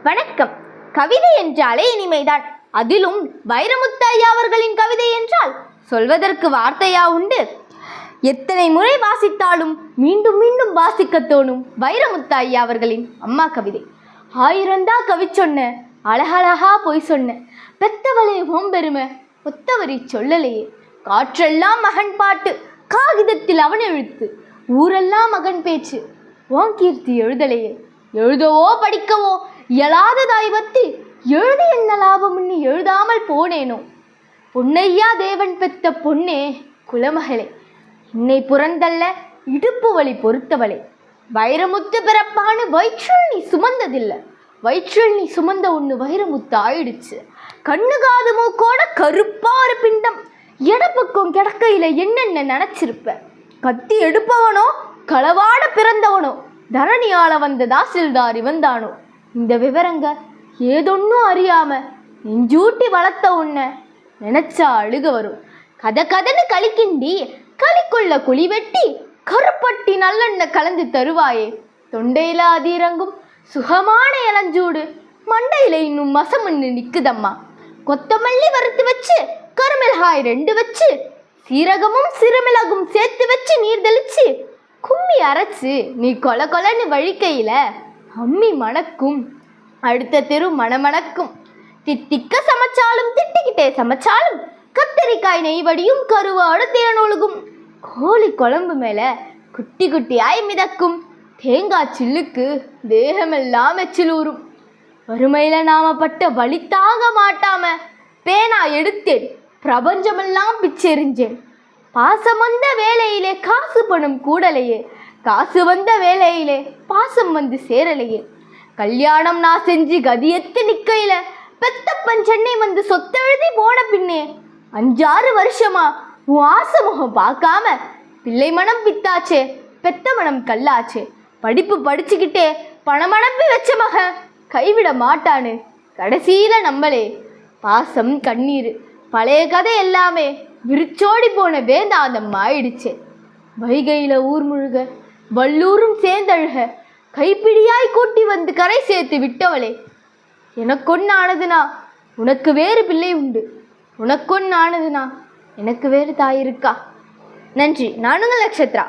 வணக்கம். கவிதை என்றாலே இனிமைதான். அதிலும் வைரமுத்து ஐயா அவர்களின் கவிதை என்றால் சொல்வதற்கு வார்த்தையா உண்டு? எத்தனை முறை வாசித்தாலும் மீண்டும் மீண்டும் வாசிக்க தோணும் வைரமுத்து ஐயா அவர்களின் அம்மா கவிதை. 1000 கவி சொன்ன, அழகழகா பொய் சொன்ன, பெத்தவளே ஓம்பெருமை ஒத்தவரி சொல்லலையே, காற்றெல்லாம் மகன் பாட்டு, காகிதத்தில் அவன் எழுத்து, ஊரெல்லாம் மகன் பேச்சு, ஓன் கீர்த்தி எழுதலையே, எழுதவோ படிக்கவோ இயலாததாய் பத்தி எழுதி என்ன லாபம்னு எழுதாமல் போனேனோ, பொன்னையா தேவன் பெத்த பொன்னே குலமகளே, என்னை புறந்தல்ல இடுப்பு வலி பொறுத்தவளே, வைரமுத்து பிறப்பான்னு வயிற்றில் நீ சுமந்ததில்லை, வயிற்றில் நீ சுமந்த ஒன்று வைரமுத்து ஆயிடுச்சு. கண்ணு காது மூக்கோட கருப்பா ஒரு பிண்டம், இடப்பக்கம் கிடக்கையில் என்னென்ன நினச்சிருப்ப. கத்தி எடுப்பவனோ களவாட பிறந்தவனோ தரணியால வந்த தாசில்தாரி வந்தானோ, இந்த விவரங்க ஏதொன்னும் அறியாம நெஞ்சூட்டி வளர்த்த உன்னை நினைச்சா அழுக வரும். கதன்னு களிக்கிண்டி களிக்குள்ள குழி வெட்டி கருப்பட்டி நல்லெண்ணெய் கலந்து தருவாயே, தொண்டையில அதிரங்கும் சுகமான இளஞ்சூடு, மண்டையில இன்னும் மசமுன்னு நிக்குதம்மா. கொத்தமல்லி வறுத்து வச்சு கருமிளகாய் 2 வச்சு சீரகமும் சிறுமிளகும் சேர்த்து வச்சு நீர் தெளிச்சு கும்மி அரைச்சு நீ கொலன்னு வழிக்கையில அம்மி மணக்கும், அடுத்த தெரு மணமணக்கும். தித்திக்க சமைச்சாலும் திட்டிக்கிட்டே சமைச்சாலும் கத்தரிக்காய் நெய்வடியும் கருவாடு தேனொழுகும். கோழி குழம்பு மேல குட்டி குட்டியாய் மிதக்கும். தேங்காய் சில்லுக்கு தேகமெல்லாம் எச்சிலூறும். வறுமையில நாம பட்ட வழி தாங்க மாட்டாம பேனா எடுத்தேன், பிரபஞ்சமெல்லாம் பிச்செறிஞ்சேன். பாசம் வந்த வேலையிலே காசு பணம் கூடலையே, காசு வந்த வேலையிலே பாசம் வந்து சேரலையே. கல்யாணம் நான் செஞ்சு கதியத்து நிக்கையில பெத்தப்பன் சென்னை வந்து சொத்தெழுதி போன பின்னே 5-6 வருஷமா உன் ஆசை முகம் பார்க்காம பிள்ளை மனம் பித்தாச்சே, பெத்த மனம் கல்லாச்சே. படிப்பு படிச்சுக்கிட்டே பணமணப்பி வச்ச மகன் கைவிட மாட்டான்னு கடைசியில நம்மளே. பாசம் கண்ணீர் பழைய கதை எல்லாமே விரிச்சோடி போன வேதாந்தம் ஆயிடுச்சே. வைகையில ஊர் முழுக வல்லூரும் சேர்ந்தழுக கைப்பிடியாய் கூட்டி வந்து கரை சேர்த்து விட்டவளே, எனக்கொன்னு ஆனதுனா உனக்கு வேறு பிள்ளை உண்டு, உனக்கொன்னு ஆனதுனா எனக்கு வேறு தாய் இருக்கா. நன்றி. நான் உங்கள் நக்ஷத்ரா.